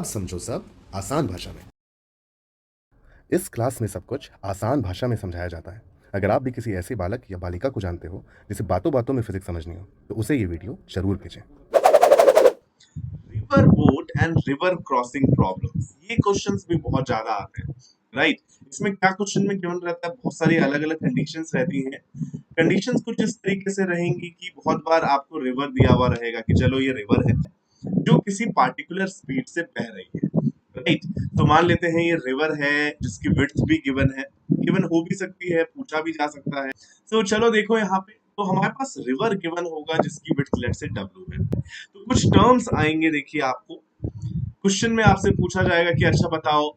अब समझो सब आसान भाषा में। इस क्लास में सब कुछ आसान भाषा में समझाया जाता है। अगर आप भी किसी ऐसे बालक या बालिका को जानते हो जिसे बातों बातों में फिजिक्स समझनी हो तो उसे ये वीडियो जरूर भेजें। River boat and river crossing problems, ये क्वेश्चंस भी बहुत ज्यादा आते हैं। राइट। इसमें क्या क्वेश्चन में गिवन रहता है, बहुत सारी अलग अलग कंडीशंस रहती हैं। कंडीशंस कुछ इस तरीके से रहेंगी कि बहुत बार आपको रिवर दिया हुआ रहेगा कि चलो ये रिवर है जो किसी पार्टिकुलर स्पीड से बह रही है। राइट। तो मान लेते हैं ये रिवर है जिसकी विड्थ भी गिवन है, गिवन हो भी सकती है, पूछा भी जा सकता है। तो चलो देखो यहाँ पे तो हमारे पास रिवर गिवन होगा जिसकी विड्थ लेट से डब्ल्यू है। तो कुछ टर्म्स आएंगे, देखिए आपको क्वेश्चन में आपसे पूछा जाएगा कि अच्छा बताओ,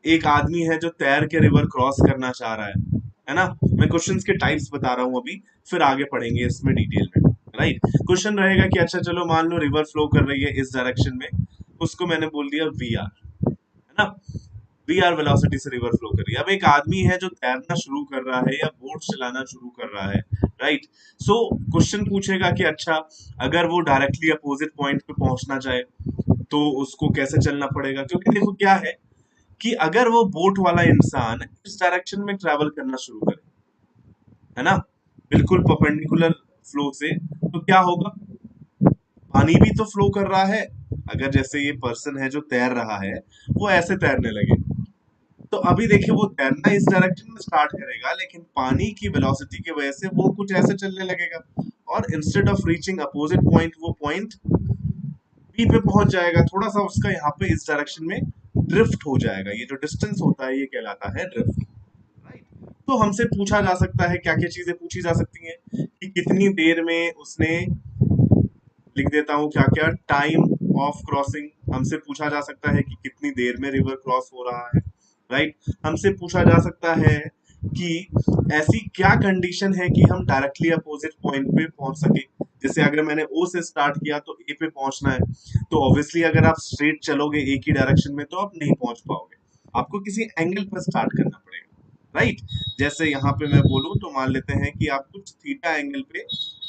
एक आदमी है जो तैर के रिवर क्रॉस करना चाह रहा है ना। मैं क्वेश्चंस के टाइप्स बता रहा हूं अभी, फिर आगे पढ़ेंगे इसमें डिटेल में। राइट। क्वेश्चन रहेगा कि अच्छा चलो मान लो रिवर फ्लो कर रही है इस डायरेक्शन में, उसको मैंने बोल दिया वी आर, है ना। वी आर वेलोसिटी से रिवर फ्लो कर रही है। अब एक आदमी है जो तैरना शुरू कर रहा है या बोट चलाना शुरू कर रहा है। राइट। सो क्वेश्चन पूछेगा कि अच्छा अगर वो डायरेक्टली अपोजिट पॉइंट पे पहुंचना चाहे तो उसको कैसे चलना पड़ेगा, क्योंकि देखो क्या है कि अगर वो बोट वाला इंसान इस डायरेक्शन में ट्रेवल करना शुरू करे, है ना, बिल्कुल परपेंडिकुलर फ्लो से, तो क्या होगा, पानी भी तो फ्लो कर रहा है। अगर जैसे ये पर्सन है जो तैर रहा है वो ऐसे तैरने लगे तो अभी देखिए वो तैरना इस डायरेक्शन में स्टार्ट करेगा, लेकिन पानी की वेलोसिटी की वजह से वो कुछ ऐसे चलने लगेगा और instead of reaching opposite point वो पॉइंट बी पे पहुंच जाएगा। थोड़ा सा उसका यहाँ पे इस डायरेक्शन में ड्रिफ्ट हो जाएगा। ये जो डिस्टेंस होता है ये कहलाता है ड्रिफ्ट। राइट। तो हमसे पूछा जा सकता है, क्या क्या चीजें पूछी जा सकती हैं कि कितनी देर में उसने, लिख देता हूँ क्या क्या, टाइम ऑफ क्रॉसिंग हमसे पूछा जा सकता है कि कितनी देर में रिवर क्रॉस हो रहा है। राइट। हमसे पूछा जा सकता है कि ऐसी क्या कंडीशन है कि हम डायरेक्टली अपोजिट पॉइंट पे पहुंच सके। जैसे अगर मैंने ओ से स्टार्ट किया तो ए पे पहुंचना है, तो ऑब्वियसली अगर आप स्ट्रेट चलोगे एक ही डायरेक्शन में तो आप नहीं पहुंच पाओगे, आपको किसी एंगल पर स्टार्ट करना पड़ेगा। राइट। जैसे यहाँ पे मैं बोलूं तो मान लेते हैं कि आप कुछ थीटा एंगल पे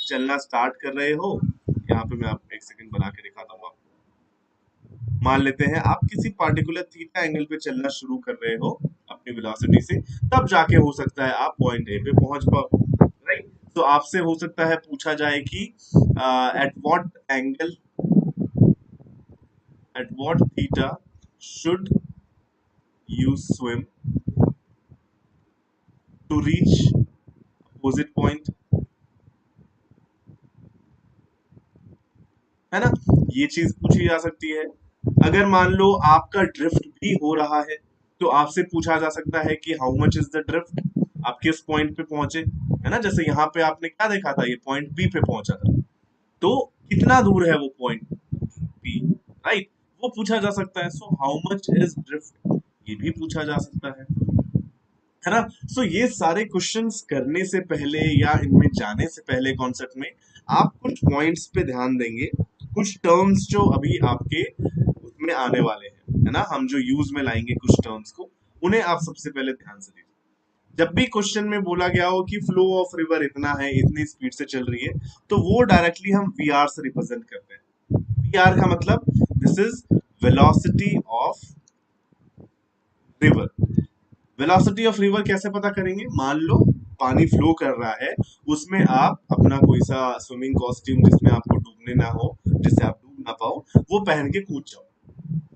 चलना स्टार्ट कर रहे हो। यहाँ पे मैं आपको एक सेकंड बना के दिखाता हूँ आपको। मान लेते हैं आप किसी पार्टिकुलर थीटा एंगल पे चलना शुरू कर रहे हो अपनी वेलोसिटी से, तब जाके हो सकता है आप पॉइंट ए पे पहुंच पाओ। राइट। तो आपसे हो सकता है पूछा जाए कि at what angle, at what theta should you swim to reach opposite point, है ना। ये चीज पूछी जा सकती है। अगर मान लो आपका ड्रिफ्ट भी हो रहा है तो आपसे पूछा जा सकता है कि how much is the drift, आप किस पॉइंट पे पहुंचे, है ना। जैसे यहाँ पे आपने क्या देखा था, ये पॉइंट बी पे पहुंचा था, तो कितना दूर है वो पॉइंट बी। राइट। वो पूछा जा सकता है। So how much is drift, ये भी पूछा जा सकता है ना। सो ये सारे क्वेश्चंस करने से पहले या इनमें जाने से पहले कॉन्सेप्ट में आप कुछ पॉइंट्स पे ध्यान देंगे, कुछ टर्म्स जो अभी आपके उसमें आने वाले हैं, है ना, हम जो यूज में लाएंगे कुछ टर्म्स को, उन्हें आप सबसे पहले ध्यान से लीजिए। जब भी क्वेश्चन में बोला गया हो कि फ्लो ऑफ रिवर इतना है, इतनी स्पीड से चल रही है, तो वो डायरेक्टली हम वी आर से रिप्रेजेंट करते हैं। वी आर का मतलब this is velocity of river. Velocity of river कैसे पता करेंगे, मान लो पानी फ्लो कर रहा है, उसमें आप अपना कोई सा स्विमिंग कॉस्ट्यूम जिसमें आपको डूबने ना हो, जिससे आप डूब ना पाओ, वो पहन के कूद जाओ।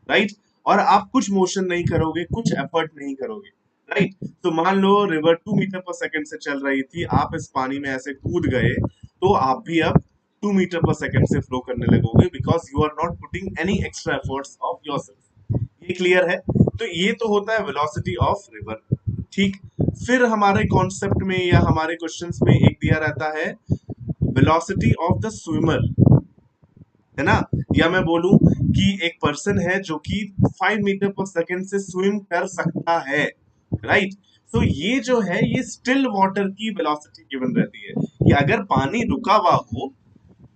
राइट। और आप कुछ मोशन नहीं करोगे, कुछ एफर्ट नहीं करोगे। राइट। तो मान लो रिवर 2 मीटर पर सेकंड से चल रही थी, आप इस पानी में ऐसे कूद गए, तो आप भी अब 2 मीटर पर सेकंड से फ्लो करने लगोगे, because you are not putting any extra efforts of yourself. ये क्लियर है। तो ये तो होता है वेलोसिटी ऑफ रिवर। ठीक। फिर हमारे कॉन्सेप्ट में या हमारे क्वेश्चंस में एक दिया रहता है वेलोसिटी ऑफ द स्विमर, है ना। या मैं बोलूं कि एक पर्सन है जो कि 5 मीटर पर सेकंड से स्विम कर सकता है। राइट। तो ये जो है ये स्टिल वाटर की वेलोसिटी गिवन रहती है कि अगर पानी रुका हुआ हो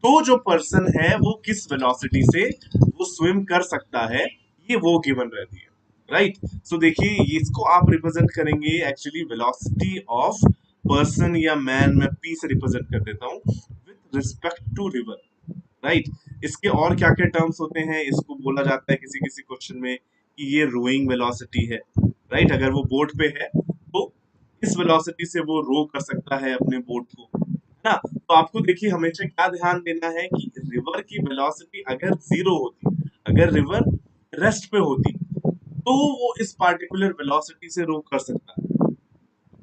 तो जो पर्सन है वो किस वेलोसिटी से वो स्विम कर सकता है, ये वो गिवन रहती है। राइट। सो देखिए इसको आप रिप्रेजेंट करेंगे एक्चुअली वेलोसिटी ऑफ पर्सन या मैन, मैं पी से रिप्रेजेंट कर देता हूं with respect to river. Right. इसके और क्या क्या टर्म्स होते हैं, इसको बोला जाता है किसी किसी क्वेश्चन में कि ये रोइंग वेलोसिटी है, राइट। अगर वो बोट पे है तो इस वेलोसिटी से वो रो कर सकता है अपने बोट को, है ना। तो आपको देखिए हमेशा क्या ध्यान देना है कि रिवर की वेलोसिटी अगर जीरो होती, अगर रिवर रेस्ट पे होती, तो वो इस पार्टिकुलर वेलोसिटी से रो कर सकता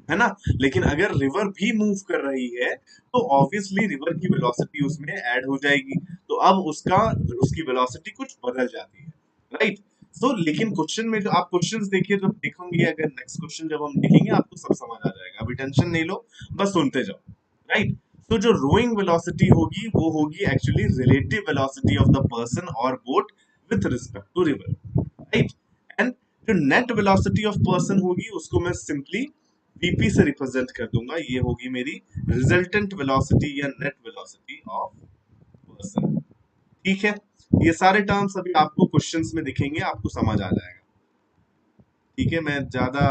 है ना। लेकिन अगर रिवर भी मूव कर रही है तो ऑब्वियसली रिवर की वेलोसिटी उसमें ऐड हो जाएगी, तो अब उसकी वेलोसिटी कुछ बदल जाती है, राइट। तो लेकिन क्वेश्चन में जो आप क्वेश्चंस देखिए, जब देखोगे, अगर नेक्स्ट क्वेश्चन जब हम देखेंगे आपको सब समझ आ जाएगा, अभी टेंशन नहीं लो, बस सुनते जाओ, राइट। तो जो रोइंग वेलोसिटी होगी वो होगी actually relative velocity of the person और boat with respect to river, right. And जो नेट वेलोसिटी ऑफ पर्सन होगी उसको मैं सिंपली वीपी से रिप्रेजेंट कर दूंगा, ये होगी मेरी रिजल्टेंट वेलोसिटी या नेट वेलोसिटी ऑफ पर्सन, ठीक है। ये सारे टर्म्स अभी आपको क्वेश्चंस में दिखेंगे, आपको समझ आ जाएगा, ठीक है। मैं ज्यादा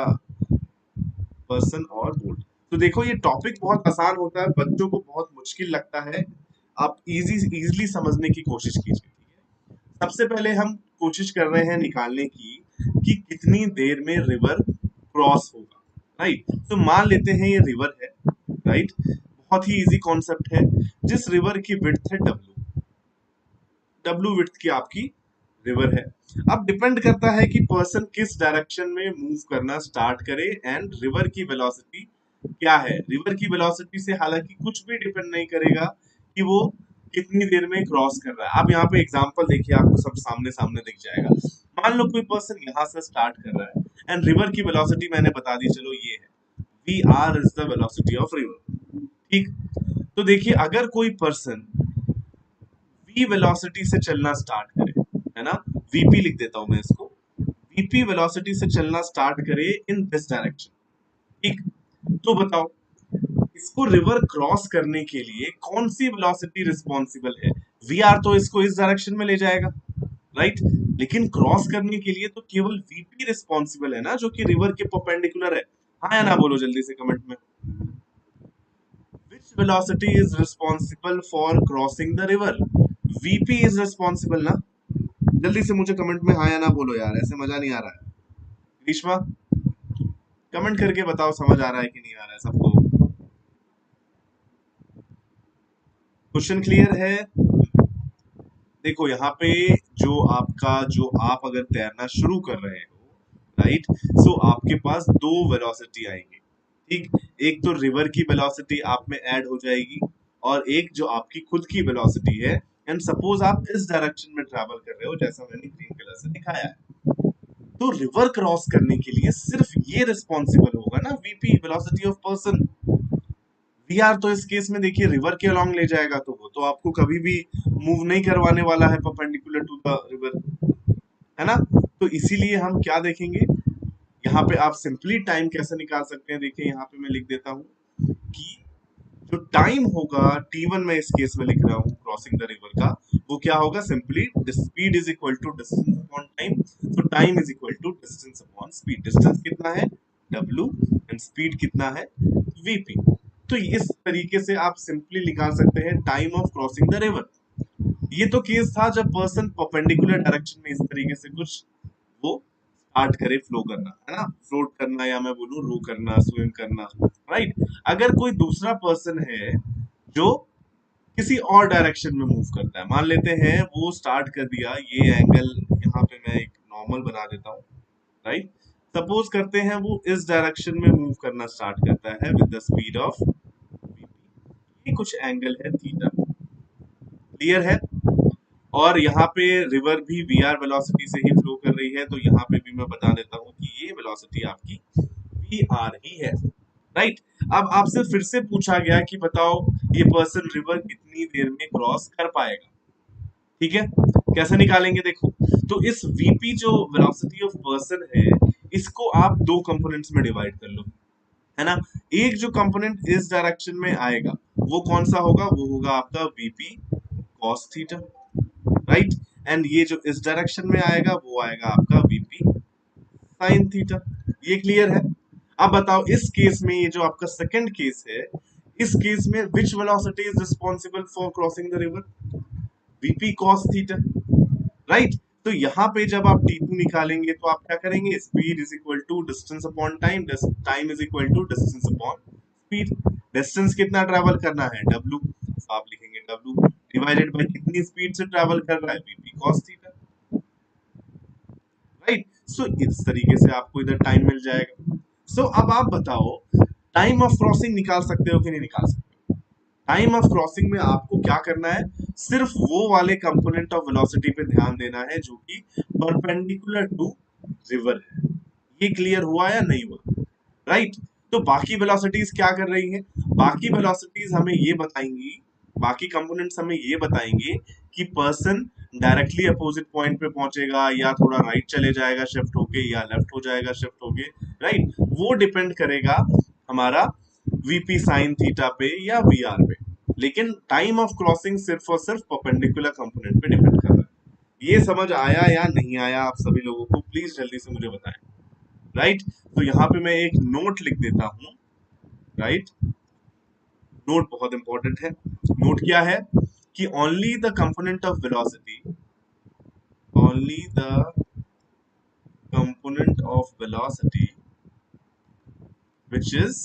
पर्सन और बोट, तो देखो ये टॉपिक बहुत आसान होता है, बच्चों को बहुत मुश्किल लगता है, आप इजीली समझने की कोशिश कीजिए, ठीक है। सबसे पहले हम कोशिश कर रहे हैं निकालने की कि कितनी देर में रिवर क्रॉस होगा, राइट। तो मान लेते हैं ये रिवर है, राइट। बहुत ही इजी कॉन्सेप्ट है, जिस रिवर की विड्थ है डब्ल्यू, डब्ल्यू विड्थ की आपकी रिवर है। अब डिपेंड करता है कि पर्सन किस डायरेक्शन में मूव करना स्टार्ट करे एंड रिवर की वेलोसिटी क्या है। रिवर की वेलोसिटी से हालांकि कुछ भी डिपेंड नहीं करेगा कि वो कितनी देर में क्रॉस कर रहा है। आप यहाँ पे एग्जांपल देखिए, आपको सब सामने सामने दिख जाएगा। मान लो कोई पर्सन यहाँ से स्टार्ट कर रहा है एंड रिवर की वेलोसिटी मैंने बता दी, चलो ये है V R is the velocity of river, ठीक। तो देखिए अगर कोई पर्सन वी वेलोसिटी से चलना स्टार्ट करे, है ना, वीपी लिख देता हूं मैं इसको, वीपी वेलोसिटी से चलना स्टार्ट करे इन दिस डायरेक्शन, ठीक। तो बताओ इसको रिवर क्रॉस करने के लिए कौन सी वेलोसिटी रिस्पॉन्सिबल है। वी आर तो इसको इस डायरेक्शन में ले जाएगा, राइट। लेकिन क्रॉस करने के लिए तो केवल वीपी रिस्पॉन्सिबल है ना, जो कि रिवर के परपेंडिकुलर है। हाँ या ना बोलो जल्दी से कमेंट में, which velocity is responsible for crossing the river? VP is responsible ना। जल्दी से मुझे कमेंट में हाँ या ना बोलो यार, ऐसे मजा नहीं आ रहा है। ग्रीष्मा कमेंट करके बताओ समझ आ रहा है कि नहीं आ रहा है सबको, क्वेश्चन क्लियर है। देखो यहाँ पे जो आप अगर तैरना शुरू कर रहे हो, राइट, सो आपके पास दो वेलोसिटी आएंगी, ठीक। एक तो रिवर की वेलोसिटी आप में ऐड हो जाएगी और एक जो आपकी खुद की वेलोसिटी है। एंड सपोज आप इस डायरेक्शन में ट्रैवल कर रहे हो जैसा मैंने ग्रीन कलर से दिखाया है, तो रिवर क्रॉस करने के लिए सिर्फ ये रिस्पॉन्सिबल होगा ना, VP velocity of person. V R तो इस केस में देखिए रिवर के अलोंग ले जाएगा, तो वो तो आपको कभी भी मूव नहीं करवाने वाला है परपेंडिकुलर टू द रिवर, है ना। तो इसीलिए हम क्या देखेंगे, यहाँ पे आप सिंपली टाइम कैसे निकाल सकते हैं, देखिए यहाँ पे मैं लिख देता हूँ कि जो टाइम होगा T1 में इस केस में लिख रहा हूँ क्रॉसिंग द रिवर का, वो क्या होगा, simply speed is equal to distance upon time. तो time is equal to distance upon speed, distance कितना है W एंड स्पीड कितना है VP। तो इस तरीके से आप सिंपली निकाल सकते हैं time of crossing the river. ये तो केस था जब पर्सन परपेंडिकुलर डायरेक्शन में इस तरीके से कुछ वो स्टार्ट करे फ्लो करना, है ना, फ्लोट करना या मैं बोलूं रो करना, स्विम करना, राइट। अगर कोई दूसरा पर्सन है जो किसी और डायरेक्शन में मूव करता है, मान लेते हैं वो स्टार्ट कर दिया, ये एंगल यहाँ पे मैं एक नॉर्मल बना देता हूँ, राइट। सपोज करते हैं वो इस डायरेक्शन में मूव करना स्टार्ट करता है विद द स्पीड ऑफ ये कुछ एंगल है थीटा, क्लियर है। और यहाँ पे रिवर भी वी आर वेलोसिटी से ही फ्लो कर रही है, तो यहाँ पे भी मैं बता देता हूँ कि ये वेलोसिटी आपकी वी आर ही है, राइट। अब आपसे फिर से पूछा गया कि बताओ ये पर्सन रिवर कितनी देर में क्रॉस कर पाएगा, ठीक है। कैसे निकालेंगे देखो, तो इस वीपी जो वेलोसिटी ऑफ पर्सन है इसको आप दो कंपोनेंट्स में डिवाइड कर लो, है ना। एक जो कंपोनेंट इस डायरेक्शन में आएगा वो कौन सा होगा, वो होगा आपका VP cos theta, right. And ये जो इस डायरेक्शन में आएगा वो आएगा आपका वीपी साइन थीटा, ये क्लियर है। अब बताओ इस केस में, ये जो आपका सेकंड केस है, इस केस में which velocity is responsible for crossing the river, VP cos theta, right. तो यहाँ पे जब आप T2 निकालेंगे तो आप क्या करेंगे, speed is equal to distance upon time, time is equal to distance upon speed. Distance कितना ट्रैवल करना है, W, तो आप लिखेंगे W डिवाइडेड बाय कितनी स्पीड से ट्रैवल कर रहा है, VP cos theta, right. So इस तरीके से आपको इधर टाइम मिल जाएगा। सो अब आप बताओ टाइम ऑफ क्रॉसिंग निकाल सकते हो कि नहीं निकाल सकते? टाइम ऑफ क्रॉसिंग में आपको क्या करना है, सिर्फ वो वाले कंपोनेंट ऑफ वेलोसिटी पे ध्यान देना है जो कि परपेंडिकुलर टू रिवर है। ये क्लियर हुआ या नहीं हुआ, राइट। तो बाकी वेलोसिटीज क्या कर रही हैं, बाकी वेलोसिटीज हमें ये बताएंगी, बाकी कंपोनेंट्स हमें ये बताएंगे कि पर्सन डायरेक्टली अपोजिट पॉइंट पे पहुंचेगा या थोड़ा राइट चले जाएगा शिफ्ट होके या लेफ्ट हो जाएगा शिफ्ट होके, राइट। वो डिपेंड करेगा हमारा VP साइन थीटा पे या VR पे, लेकिन टाइम ऑफ क्रॉसिंग सिर्फ और सिर्फ परपेंडिकुलर कंपोनेंट पे डिपेंड कर रहा है। ये समझ आया या नहीं आया आप सभी लोगों को, प्लीज जल्दी से मुझे बताएं, राइट। तो यहाँ पे मैं एक नोट लिख देता हूं, राइट। नोट बहुत इंपॉर्टेंट है। नोट क्या है कि only the component of velocity, only the component of velocity which is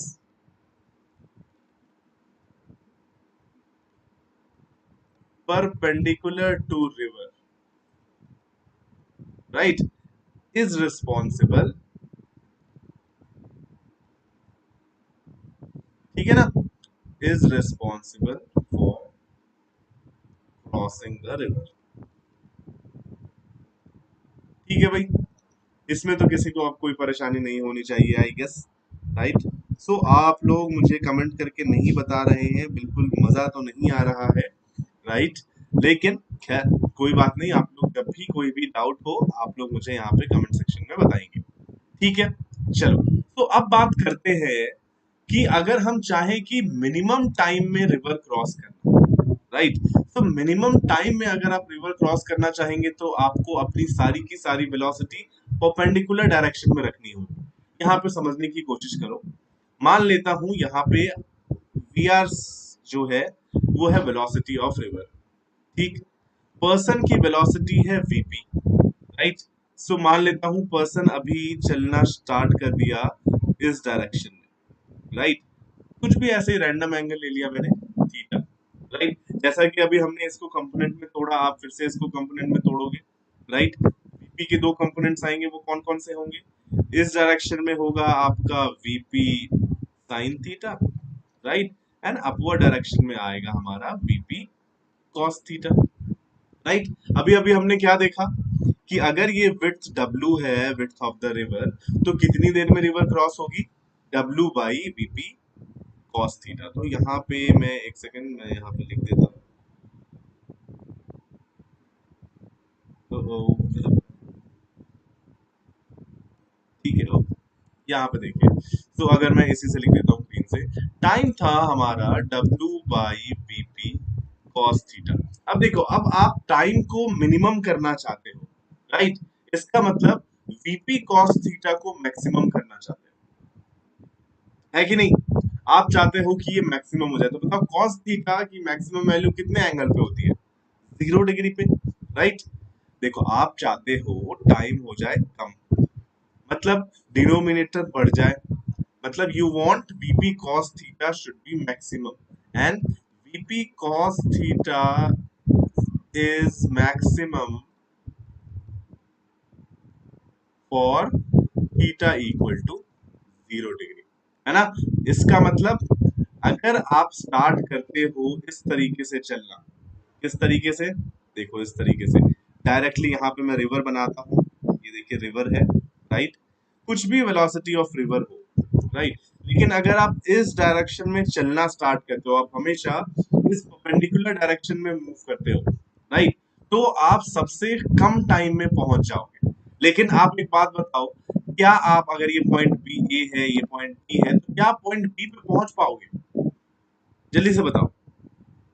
perpendicular to river, right, is responsible, ठीक है ना, is responsible for crossing the river। ठीक है भाई, इसमें तो किसी को अब कोई परेशानी नहीं होनी चाहिए आई गेस, राइट। सो आप लोग मुझे कमेंट करके नहीं बता रहे हैं, बिल्कुल मजा तो नहीं आ रहा है, राइट। लेकिन खैर कोई बात नहीं, आप लोग जब भी कोई भी डाउट हो आप लोग मुझे यहाँ पे कमेंट सेक्शन में बताएंगे, ठीक है। चलो तो अब बात करते हैं कि अगर हम चाहें कि मिनिमम टाइम में रिवर क्रॉस करना, राइट। तो मिनिमम टाइम में अगर आप रिवर क्रॉस करना चाहेंगे तो आपको अपनी सारी की सारी वेलोसिटी परपेंडिकुलर डायरेक्शन में रखनी होगी। यहाँ पे समझने की कोशिश करो, मान लेता हूं यहाँ पे VR जो है वो है वेलोसिटी ऑफ रिवर, ठीक। पर्सन की वेलोसिटी है VP, राइट। सो मान लेता हूं पर्सन अभी चलना स्टार्ट कर दिया इस डायरेक्शन में, राइट। कुछ भी ऐसे रैंडम एंगल ले लिया मैंने, थीटा, राइट। जैसा कि अभी हमने इसको कंपोनेंट में तोड़ा, आप फिर से इसको कंपोनेंट में तोड़ोगे, राइट। VP के दो कंपोनेंट्स आएंगे, वो कौन कौन से होंगे, इस डायरेक्शन में होगा आपका VP sine theta, right, and upward direction में आएगा हमारा VP cos थीटा, राइट। अभी अभी हमने क्या देखा कि अगर ये विड्थ W है, विड्थ ऑफ द रिवर, तो कितनी देर में रिवर क्रॉस होगी, W by VP cos theta. तो यहाँ पे मैं एक सेकंड मैं यहाँ पे लिख देता हूँ, तो ठीक है, यहाँ पे देखिए। तो अगर मैं इसी से लिख देता हूँ ग्रीन से, टाइम था हमारा W by VP cos theta. अब देखो, अब आप टाइम को मिनिमम करना चाहते हो, राइट। इसका मतलब VP cos थीटा को मैक्सिमम करना चाहते हो, है कि नहीं। आप चाहते हो कि ये मैक्सिमम हो जाए, तो बताओ cos थीटा की मैक्सिमम वैल्यू कितने एंगल पे होती है, 0 डिग्री पे, राइट। देखो आप चाहते हो टाइम हो जाए कम, मतलब डिनोमिनेटर बढ़ जाए, मतलब you want VP cos theta should be maximum and VP cos theta is maximum for theta equal to 0 degree, है ना। इसका मतलब अगर आप स्टार्ट करते हो इस तरीके से चलना, किस तरीके से, देखो इस तरीके से डायरेक्टली यहाँ पे मैं रिवर बनाता हूँ, ये देखिए रिवर है, राइट। कुछ भी वेलोसिटी ऑफ रिवर हो, राइट। लेकिन अगर आप इस डायरेक्शन में चलना स्टार्ट करते हो, आप हमेशा इस परपेंडिकुलर डायरेक्शन में मूव करते हो, राइट, तो आप सबसे कम टाइम में पहुंच जाओगे। लेकिन आप एक बात बताओ, क्या आप अगर ये पॉइंट बी ए है, ये पॉइंट बी है, तो क्या आप पॉइंट बी पे पहुंच पाओगे, जल्दी से बताओ।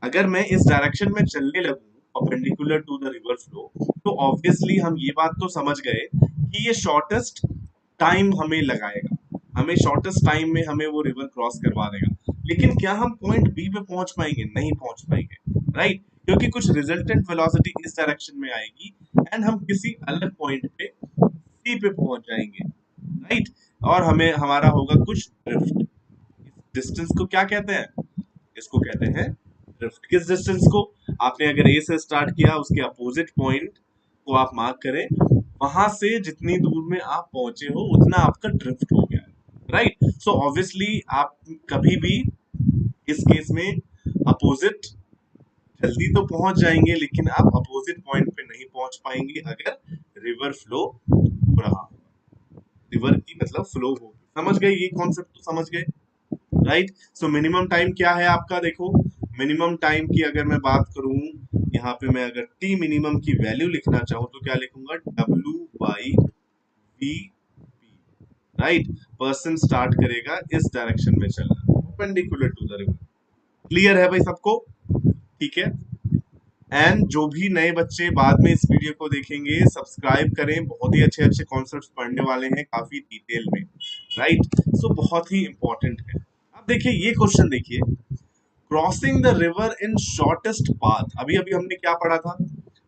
अगर मैं इस डायरेक्शन में चलने लगूं perpendicular to the river flow, तो ऑब्वियसली हम ये बात तो समझ गए कि ये शॉर्टेस्ट टाइम हमें लगाएगा, हमें शॉर्टेस्ट टाइम में हमें वो रिवर क्रॉस करवा देगा। लेकिन क्या हम पॉइंट बी पे पहुंच पाएंगे, नहीं पहुंच पाएंगे, राइट। क्योंकि कुछ रिजल्टेंट वेलोसिटी इस डायरेक्शन में आएगी एंड हम किसी अलग पॉइंट पे सी पे पहुंच जाएंगे, राइट। और हमें हमारा होगा कुछ ड्रिफ्ट। इस डिस्टेंस को क्या कहते हैं? इसको कहते हैं ड्रिफ्ट। किस डिस्टेंस को? आपने अगर ए से स्टार्ट किया, उसके अपोजिट पॉइंट को आप मार्क करें, वहां से जितनी दूर में आप पहुंचे हो उतना आपका ड्रिफ्ट हो गया, राइट। सो ऑब्वियसली आप कभी भी इस केस में अपोजिट जल्दी तो पहुंच जाएंगे, लेकिन आप अपोजिट पॉइंट पे नहीं पहुंच पाएंगे अगर रिवर फ्लो हो रहा हो। रिवर की मतलब फ्लो हो, समझ गए? ये कॉन्सेप्ट तो समझ गए, राइट। सो मिनिमम टाइम क्या है आपका? देखो, मिनिमम टाइम की अगर मैं बात करूं, यहाँ पे मैं अगर टी मिनिमम की वैल्यू लिखना चाहूं तो क्या लिखूंगा? W by V P, right. Person start करेगा इस डायरेक्शन में चलना, perpendicular to the river. Clear है भाई सबको? ठीक है। एंड जो भी नए बच्चे बाद में इस वीडियो को देखेंगे, सब्सक्राइब करें, बहुत ही अच्छे अच्छे कॉन्सेप्ट्स पढ़ने वाले हैं काफी डिटेल में, राइट। सो बहुत ही इंपॉर्टेंट है। अब देखिए ये क्वेश्चन, देखिए, crossing the river in shortest path. अभी अभी हमने क्या पढ़ा था?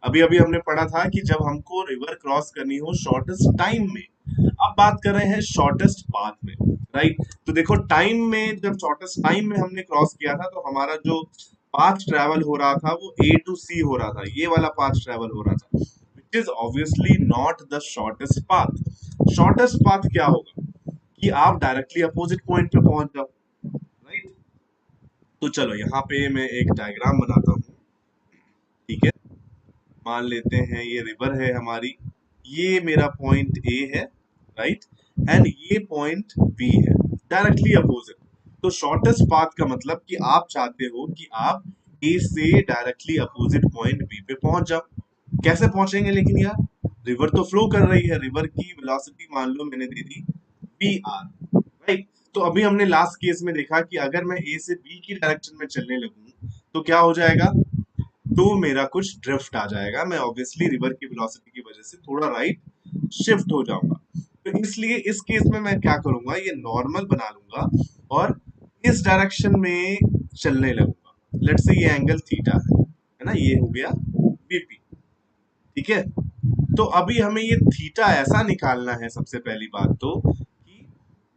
अभी अभी हमने पढ़ा था कि जब हमको रिवर क्रॉस करनी हो शॉर्टेस्ट टाइम में, अब बात कर रहे हैं शॉर्टेस्ट पाथ में, राइट। तो देखो, टाइम में जब शॉर्टेस्ट टाइम में हमने क्रॉस किया था तो हमारा जो पाथ ट्रेवल हो रहा था वो ए टू सी हो रहा था, ये वाला पाथ ट्रेवल हो रहा था, which is obviously not the shortest path. Shortest path क्या होगा कि आप डायरेक्टली अपोजिट पॉइंट पे पहुंच जाओ, राइट। तो चलो यहाँ पे मैं एक डायग्राम बनाता हूँ, ठीक है। मान लेते हैं ये रिवर है हमारी, ये मेरा पॉइंट ए है, राइट, एंड ये पॉइंट बी है, डायरेक्टली अपोजिट। तो शॉर्टेस्ट पाथ का मतलब कि आप चाहते हो कि आप ए से डायरेक्टली अपोजिट पॉइंट बी पे पहुंच जाओ। कैसे पहुंचेंगे लेकिन यार? रिवर तो फ्लो कर रही है, रिवर की वेलोसिटी मान लो मैंने दे दी वी आर, राइट। तो अभी हमने लास्ट केस में देखा कि अगर मैं ए से बी की डायरेक्शन में चलने लगूं तो क्या हो जाएगा? तो मेरा कुछ ड्रिफ्ट आ जाएगा, मैं ऑब्वियसली रिवर की वेलोसिटी की वजह से थोड़ा राइट शिफ्ट हो जाऊंगा। तो इसलिए इस केस में मैं क्या करूंगा, ये नॉर्मल बना लूंगा और इस डायरेक्शन में चलने लगूंगा। लेट्स से ये एंगल थीटा है ना, ये हो गया वीपी, ठीक है। तो अभी हमें ये थीटा ऐसा निकालना है, सबसे पहली बात तो, कि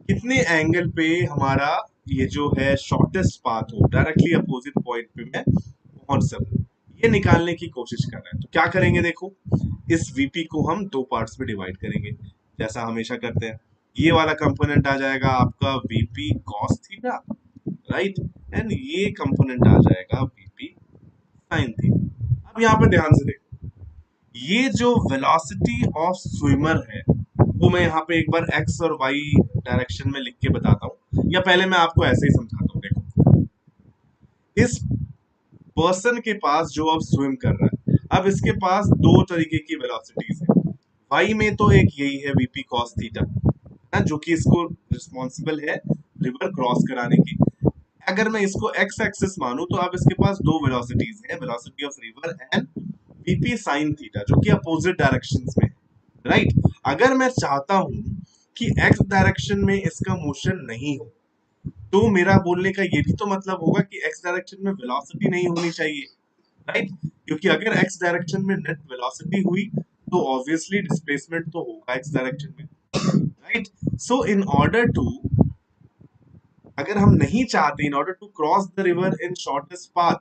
कितने एंगल पे हमारा ये जो है शॉर्टेस्ट पाथ हो, डायरेक्टली अपोजिट पॉइंट पे मैं पहुंच सकूं, ये निकालने की कोशिश कर रहे हैं। तो क्या करेंगे? देखो, इस वीपी को हम दो पार्ट्स में डिवाइड करेंगे, जैसा हमेशा करते हैं। ये वाला कंपोनेंट आ जाएगा आपका VP cos theta, right, and ये कंपोनेंट आ जाएगा वीपी साइन थीटा। अब यहाँ पे ध्यान से देखो, ये जो वेलोसिटी ऑफ स्विमर है वो मैं यहाँ पे एक बार एक्स और वाई डायरेक्शन में लिख के बताता हूँ, या पहले मैं आपको ऐसे ही समझाता हूँ। देखो, इस पर्सन के पास जो अब स्विम कर रहा है, अब इसके पास दो तरीके की वेलोसिटीज है। वाई में तो एक यही है वीपी कॉस थीटा, जो कि इसको रिस्पॉन्सिबल है रिवर क्रॉस कराने की। अगर मैं इसको एक्स एक्सिस मानूं तो अब इसके पास दो वेलोसिटीज है, velocity of river and VP sine theta, जो कि अपोजिट डायरेक्शंस में, राइट। अगर मैं चाहता हूं कि एक्स डायरेक्शन में इसका मोशन नहीं हो, तो मेरा बोलने का ये भी तो मतलब होगा कि एक्स डायरेक्शन में वेलोसिटी नहीं होनी चाहिए, राइट। क्योंकि अगर एक्स डायरेक्शन में नेट वेलोसिटी हुई तो ऑब्वियसली डिस्प्लेसमेंट तो होगा एक्स डायरेक्शन में, right. So in order to, अगर हम नहीं चाहते, in order to cross the river in shortest path,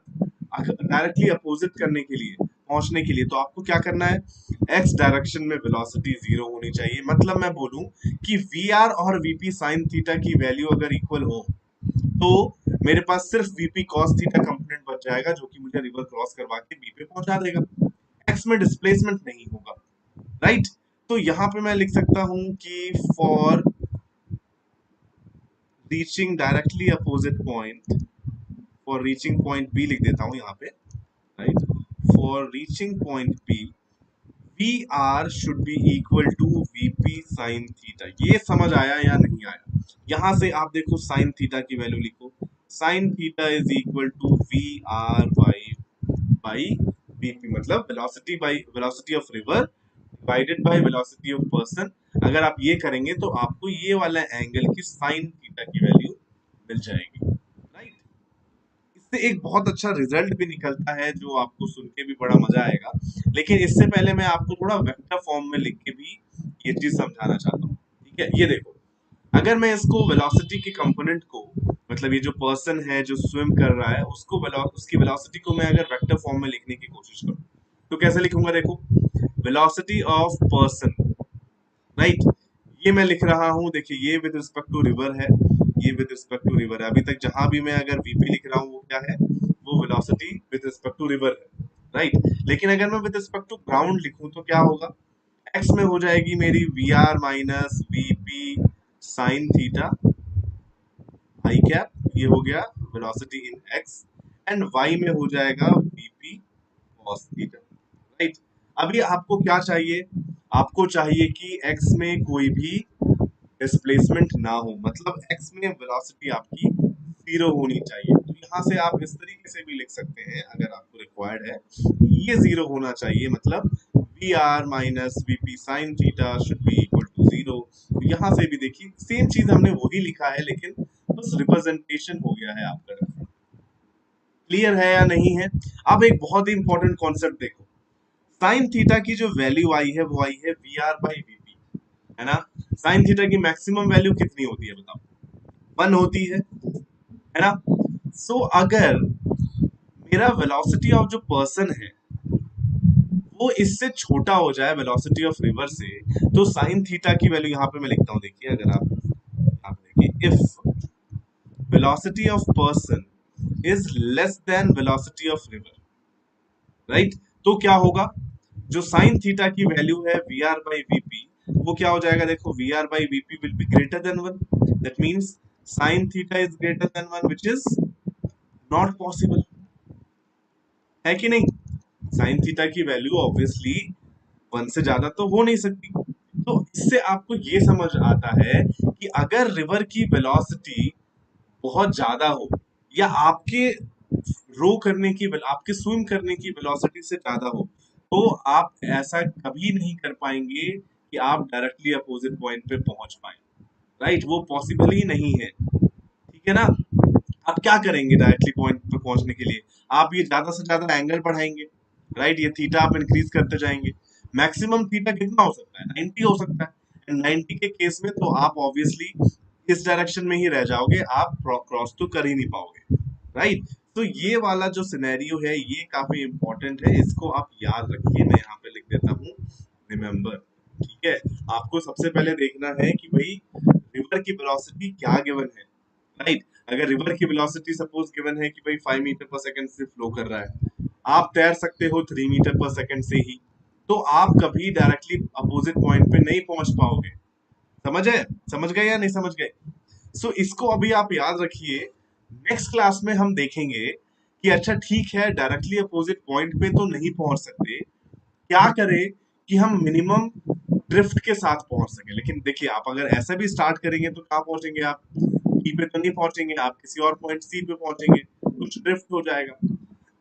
directly opposite करने के लिए, पहुंचने के लिए, तो आपको क्या करना है? एक्स डायरेक्शन में वेलोसिटी जीरो होनी चाहिए। मतलब मैं बोलूं कि वी आर और वीपी साइन थीटा की वैल्यू अगर इक्वल हो तो मेरे पास सिर्फ वीपी कॉस थीटा कंपोनेंट बच जाएगा, जो कि मुझे रिवर क्रॉस करवा के बी पे पहुंचा देगा। एक्स में डिस्प्लेसमेंट नहीं होगा, राइट। तो यहां पे मैं लिख सकता हूं कि for reaching directly opposite point, for reaching point B लिख देता हूं यहाँ पे, right. For reaching point B, V R should be equal to VP sine theta. ये समझ आया या नहीं आया? यहां से आप देखो, साइन थीटा की वैल्यू लिखो, sine theta is equal to V R by VP, मतलब velocity by velocity of river divided by velocity of person. अगर आप ये करेंगे तो आपको ये वाला एंगल की साइन थीटा की वैल्यू मिल जाएगी, राइट। से एक बहुत अच्छा रिजल्ट भी निकलता है जो आपको सुन के भी बड़ा मजा आएगा। लेकिन इससे पहले मैं आपको थोड़ा वेक्टर फॉर्म में लिख के भी ये चीज समझाना चाहता हूँ। ठीक है, ये देखो, अगर मैं इसको वेलोसिटी के कंपोनेंट को, मतलब ये जो पर्सन है जो स्विम कर रहा है उसको उसकी वेलोसिटी को मैं अगर वेक्टर फॉर्म में लिखने की कोशिश करूं तो कैसे लिखूंगा? देखो, वेलोसिटी ऑफ पर्सन, राइट, ये मैं लिख रहा हूं। देखिए, ये विद रिस्पेक्ट टू रिवर है, ये विद रिस्पेक्ट टू रिवर है। अभी तक जहां भी मैं अगर वीपी लिख रहा हूं वो क्या है? वो velocity with respect to river है, राइट। लेकिन अगर मैं विद रिस्पेक्ट टू ग्राउंड लिखूं तो क्या होगा? एक्स में हो जाएगी मेरी V R minus VP sine theta I cap, ये हो गया velocity in X, and Y में हो जाएगा वीपी कॉस थीटा, राइट। अभी आपको क्या चाहिए? आपको चाहिए कि एक्स में कोई भी डिस्प्लेसमेंट ना हो, मतलब एक्स में वेलोसिटी आपकी जीरो होनी चाहिए। तो यहाँ से आप इस तरीके से भी लिख सकते हैं अगर आपको रिक्वायर्ड है, ये जीरो होना चाहिए, मतलब V R minus VP sine theta should be equal to zero. यहाँ से भी देखिए सेम चीज हमने वही लिखा है, लेकिन बस रिप्रेजेंटेशन हो गया है आपका। क्लियर है या नहीं है? अब एक बहुत ही इंपॉर्टेंट कॉन्सेप्ट देखो, साइन थीटा की जो वैल्यू आई है वो आई है वी आर बाई वीपी, है ना। साइन थीटा की मैक्सिमम वैल्यू कितनी होती है बताओ? 1 होती है ना। सो अगर मेरा वेलोसिटी ऑफ जो पर्सन है वो इससे छोटा हो जाए वेलोसिटी ऑफ रिवर से, तो साइन थीटा की वैल्यू यहाँ पे मैं लिखता हूँ। देखिए, अगर आप यहाँ पे देखिए, if velocity of person is less than velocity of river, right, तो क्या होगा? जो साइन थीटा की वैल्यू है वी आर बाई वीपी, वो क्या हो जाएगा? देखो, V R by VP will be greater than 1, that means sine theta is greater than 1, which is not possible, है कि नहीं? साइन थीटा की वैल्यू ऑब्वियसली 1 से ज्यादा तो हो नहीं सकती। तो इससे आपको ये समझ आता है कि अगर रिवर की वेलोसिटी बहुत ज्यादा हो, या आपके रो करने की आपके स्विम करने की वेलोसिटी से ज्यादा हो, तो आप ऐसा कभी नहीं कर पाएंगे कि आप डायरेक्टली अपोजिट पॉइंट पे पहुंच पाए, राइट। वो पॉसिबल ही नहीं है, ठीक है ना। आप क्या करेंगे डायरेक्टली पॉइंट पे पहुंचने के लिए? आप ये ज्यादा से ज्यादा एंगल बढ़ाएंगे, राइट, ये थीटा आप इंक्रीज करते जाएंगे। मैक्सिमम थीटा कितना हो सकता है? 90 हो सकता है, एंड 90 के केस में तो आप ऑब्वियसली इस डायरेक्शन में ही रह जाओगे, आप क्रॉस तो कर ही नहीं पाओगे, राइट। तो ये वाला जो सिनेरियो है ये काफी इंपॉर्टेंट है, इसको आप याद रखिए। मैं यहाँ पे लिख देता हूँ रिमेम्बर, ठीक है। आपको सबसे पहले देखना है कि भाई रिवर की वेलोसिटी क्या गिवन है, राइट। अगर रिवर की वेलोसिटी सपोज गिवन है कि भाई 5 मीटर पर सेकंड से फ्लो कर रहा है, आप तैर सकते हो 3 मीटर पर सेकंड से ही, तो आप कभी डायरेक्टली अपोजिट पॉइंट पे नहीं पहुंच पाओगे। समझे? समझ गए या नहीं समझ गए? सो इसको अभी आप याद रखिए। नेक्स्ट क्लास में हम देखेंगे कि अच्छा ठीक है, डायरेक्टली अपोजिट पॉइंट पे तो नहीं पहुंच सकते, क्या करें कि हम मिनिमम ड्रिफ्ट के साथ पहुंच सके। लेकिन देखिए, आप अगर ऐसा भी स्टार्ट करेंगे तो कहाँ पहुंचेंगे आप? ई पे तो नहीं पहुंचेंगे, आप किसी और पॉइंट सी पे पहुंचेंगे, कुछ ड्रिफ्ट हो जाएगा।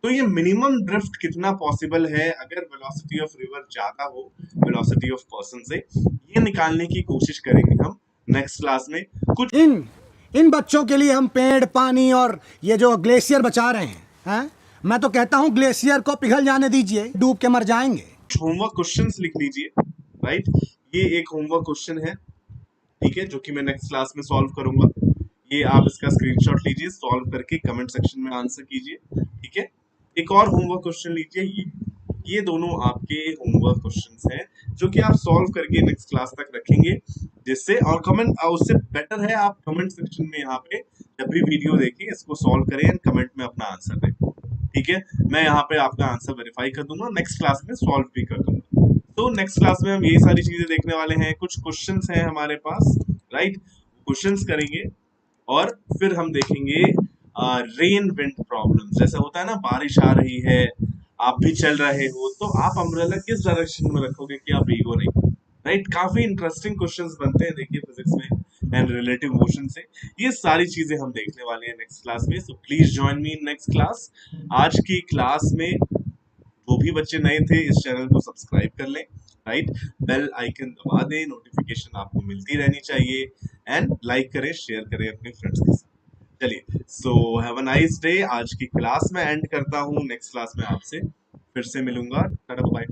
तो ये मिनिमम ड्रिफ्ट कितना पॉसिबल है अगर वेलोसिटी ऑफ रिवर ज्यादा हो वेलोसिटी ऑफ पर्सन से, ये निकालने की कोशिश करेंगे हम नेक्स्ट क्लास में। कुछ इन इन बच्चों के लिए हम पेड़, पानी और ये जो ग्लेशियर बचा रहे हैं? मैं तो कहता हूँ ग्लेशियर को पिघल जाने दीजिए, डूब के मर जाएंगे। होमवर्क क्वेश्चंस लिख लीजिए, राइट। ये एक होमवर्क क्वेश्चन है, ठीक है, जो कि मैं नेक्स्ट क्लास में सॉल्व करूंगा। ये आप इसका स्क्रीनशॉट लीजिए, सॉल्व करके कमेंट सेक्शन में आंसर कीजिए, ठीक है। एक और होमवर्क क्वेश्चन लीजिए, ये दोनों आपके होमवर्क क्वेश्चंस हैं जो कि आप सॉल्व करके नेक्स्ट क्लास तक रखेंगे, जिससे और कमेंट, उससे बेटर है आप कमेंट सेक्शन में यहाँ पे जब भी वीडियो देखें इसको सॉल्व करें एंड कमेंट में अपना आंसर दें, ठीक है। मैं यहाँ पे आपका आंसर वेरीफाई कर दूंगा, नेक्स्ट क्लास में सॉल्व भी कर दूंगा। तो नेक्स्ट क्लास में हम यही सारी चीजें देखने वाले हैं। कुछ क्वेश्चंस हैं हमारे पास, राइट, क्वेश्चंस करेंगे और फिर हम देखेंगे रेन विंड प्रॉब्लम्स। जैसा होता है ना, बारिश आ रही है, आप भी चल रहे हो, तो आप अम्ब्रेला किस डायरेक्शन में रखोगे कि आप भीगो नहीं, राइट। काफी इंटरेस्टिंग क्वेश्चंस बनते हैं देखिए फिजिक्स में एंड रिलेटिव मोशन से। ये सारी चीजें हम देखने वाले हैं नेक्स्ट क्लास में, so please join me in next class. आज की क्लास में जो भी बच्चे नए थे इस चैनल को सब्सक्राइब कर लें, राइट, बेल आइकन दबा दें, नोटिफिकेशन आपको मिलती रहनी चाहिए, एंड लाइक करें, शेयर करें अपने फ्रेंड्स के साथ। चलिए, so have a nice day. आज की क्लास में एंड करता हूँ, नेक्स्ट क्लास में आपसे फिर से मिलूंगा। टाटा बाय।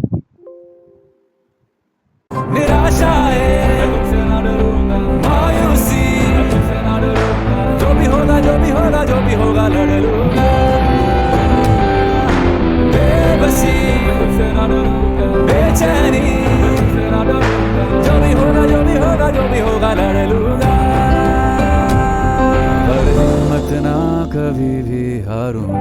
निराशा है मायूसी, जो भी होगा जो भी होगा जो भी होगा लड़ लूंगा। बेबसी बेचैनी, जो भी होगा जो भी होगा जो भी होगा लड़ लूंगा। पर हिम्मत ना कभी भी हारूंगा।